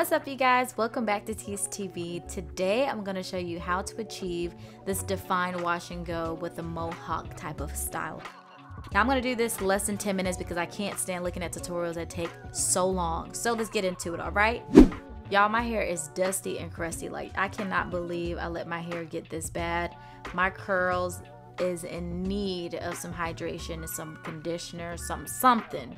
What's up, you guys? Welcome back to Tiece TV. Today I'm going to show you how to achieve this defined wash and go with a mohawk type of style. Now I'm going to do this less than 10 minutes because I can't stand looking at tutorials that take so long. So let's get into it, alright? Y'all, my hair is dusty and crusty. Like, I cannot believe I let my hair get this bad. My curls is in need of some hydration and some conditioner, something.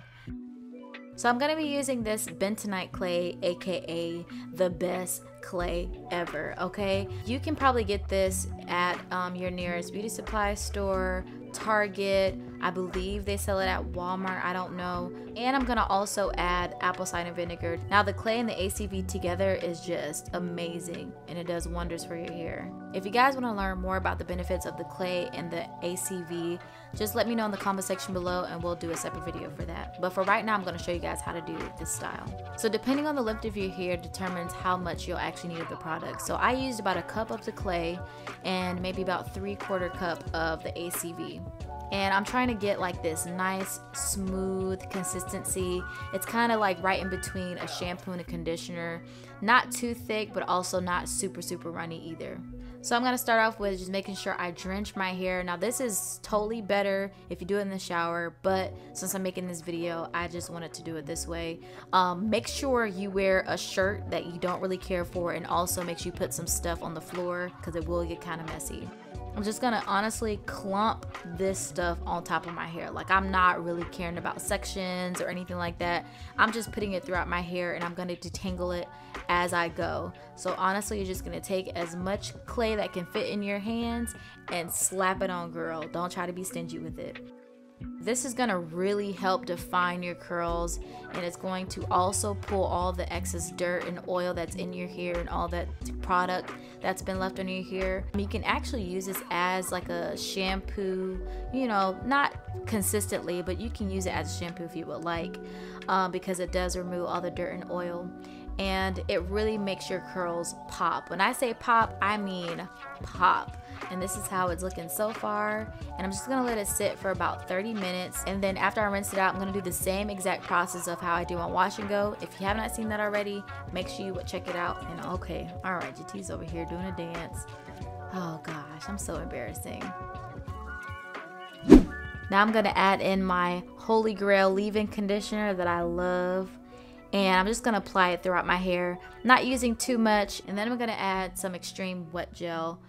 So I'm going to be using this Bentonite clay, aka the best clay ever, okay? You can probably get this at your nearest beauty supply store, Target. I believe they sell it at Walmart, I don't know. And I'm gonna also add apple cider vinegar. Now the clay and the ACV together is just amazing and it does wonders for your hair. If you guys want to learn more about the benefits of the clay and the ACV, just let me know in the comment section below and we'll do a separate video for that. But for right now, I'm going to show you guys how to do this style. So depending on the length of your hair determines how much you'll actually need of the product. So I used about a cup of the clay and maybe about 3/4 cup of the ACV. And I'm trying to get like this nice smooth consistency. It's kind of like right in between a shampoo and a conditioner. Not too thick, but also not super runny either. So I'm going to start off with just making sure I drench my hair. Now this is totally better if you do it in the shower, but since I'm making this video, I just wanted to do it this way. Make sure you wear a shirt that you don't really care for, and also make sure you put some stuff on the floor because it will get kind of messy. I'm just gonna honestly clump this stuff on top of my hair. Like, I'm not really caring about sections or anything like that. I'm just putting it throughout my hair and I'm gonna detangle it as I go. So honestly, you're just gonna take as much clay that can fit in your hands and slap it on, girl. Don't try to be stingy with it. This is going to really help define your curls, and it's going to also pull all the excess dirt and oil that's in your hair and all that product that's been left on your hair. You can actually use this as like a shampoo, you know, not consistently, but you can use it as a shampoo if you would like, because it does remove all the dirt and oil. And it really makes your curls pop. When I say pop, I mean pop. And this is how it's looking so far. And I'm just gonna let it sit for about 30 minutes. And then after I rinse it out, I'm gonna do the same exact process of how I do on wash and go. If you have not seen that already, make sure you check it out. And okay, all right, JT's over here doing a dance. Oh gosh, I'm so embarrassing. Now I'm gonna add in my Holy Grail leave-in conditioner that I love. And I'm just going to apply it throughout my hair, not using too much. And then I'm going to add some extreme wet gel.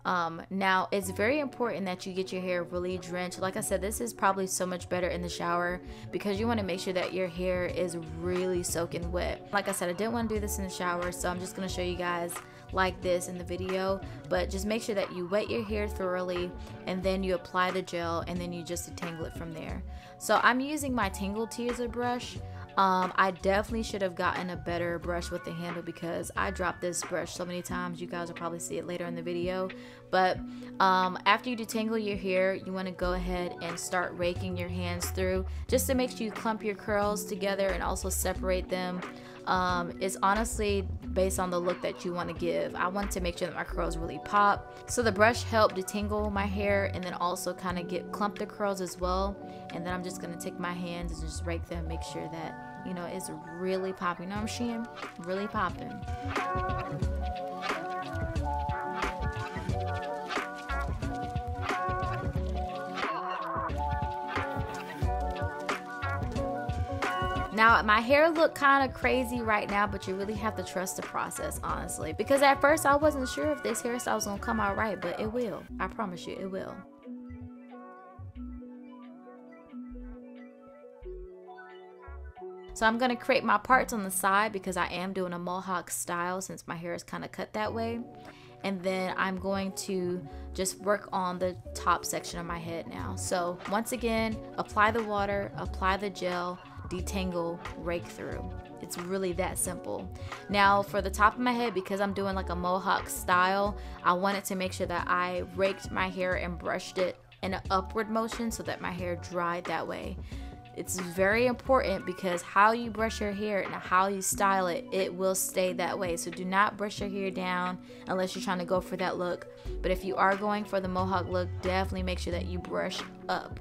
Now it's very important that you get your hair really drenched. Like I said, this is probably so much better in the shower because you want to make sure that your hair is really soaking wet. Like I said, I didn't want to do this in the shower, so I'm just going to show you guys like this in the video. But just make sure that you wet your hair thoroughly and then you apply the gel and then you just detangle it from there. So I'm using my Tangle Teaser brush. I definitely should have gotten a better brush with the handle because I dropped this brush so many times. You guys will probably see it later in the video. But after you detangle your hair, you want to go ahead and start raking your hands through just to make sure you clump your curls together and also separate them. It's honestly based on the look that you want to give. I want to make sure that my curls really pop. So the brush helped detangle my hair and then also kind of clump the curls as well. And then I'm just going to take my hands and just rake them, make sure that, you know, it's really popping. You know what I'm saying? Really popping. Now, my hair look kind of crazy right now, but you really have to trust the process, honestly. Because at first, I wasn't sure if this hairstyle was going to come out right, but it will. I promise you, it will. So I'm going to create my parts on the side because I am doing a mohawk style since my hair is kind of cut that way. And then I'm going to just work on the top section of my head now. So once again, apply the water, apply the gel, detangle, rake through. It's really that simple. Now for the top of my head, because I'm doing like a mohawk style, I wanted to make sure that I raked my hair and brushed it in an upward motion so that my hair dried that way. It's very important because how you brush your hair and how you style it, it will stay that way. So do not brush your hair down unless you're trying to go for that look. But if you are going for the mohawk look, definitely make sure that you brush up.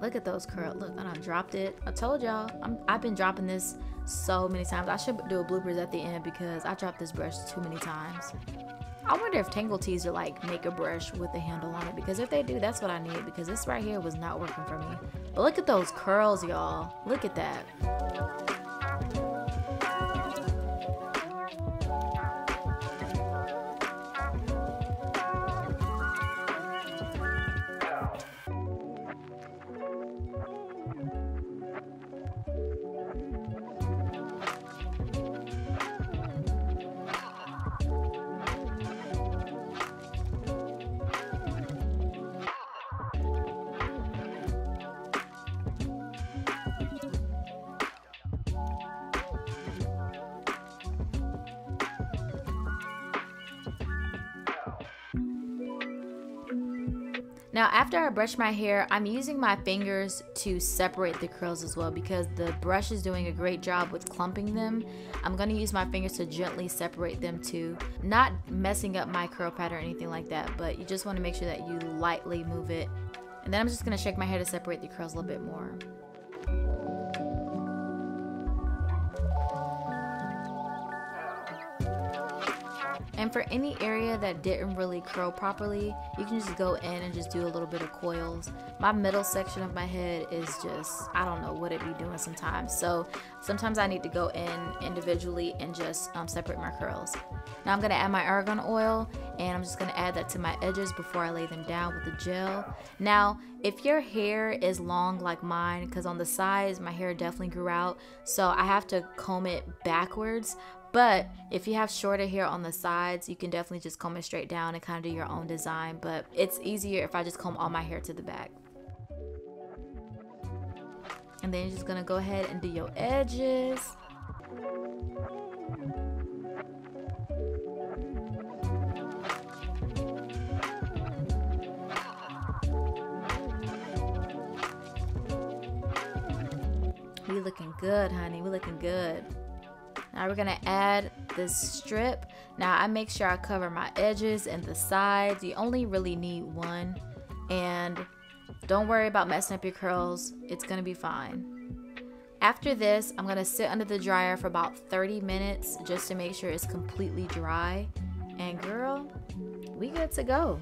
Look at those curls. Look, I done dropped it. I told y'all, I've been dropping this so many times. I should do a bloopers at the end because I dropped this brush too many times. I wonder if Tangle Teezer like make a brush with a handle on it, because if they do, that's what I need, because this right here was not working for me. But look at those curls, y'all. Look at that. Now after I brush my hair, I'm using my fingers to separate the curls as well, because the brush is doing a great job with clumping them. I'm going to use my fingers to gently separate them too, not messing up my curl pattern or anything like that, but you just want to make sure that you lightly move it. And then I'm just going to shake my hair to separate the curls a little bit more. And for any area that didn't really curl properly, you can just go in and just do a little bit of coils. My middle section of my head is just, I don't know what it be doing sometimes. So sometimes I need to go in individually and just separate my curls. Now I'm going to add my argan oil, and I'm just going to add that to my edges before I lay them down with the gel. Now, if your hair is long like mine, because on the sides my hair definitely grew out, so I have to comb it backwards. But if you have shorter hair on the sides, you can definitely just comb it straight down and kind of do your own design. But it's easier if I just comb all my hair to the back. And then you're just gonna go ahead and do your edges. We looking good, honey. We looking good. Now we're gonna add this strip. Now I make sure I cover my edges and the sides. You only really need one, and don't worry about messing up your curls. It's gonna be fine. After this, I'm gonna sit under the dryer for about 30 minutes just to make sure it's completely dry. And girl, we good to go.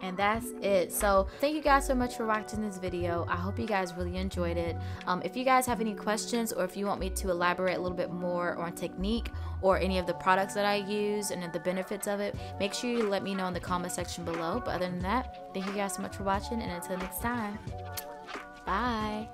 And that's it. So thank you guys so much for watching this video. I hope you guys really enjoyed it. If you guys have any questions, or if you want me to elaborate a little bit more on technique or any of the products that I use and the benefits of it, make sure you let me know in the comment section below. But other than that, thank you guys so much for watching, and until next time, bye.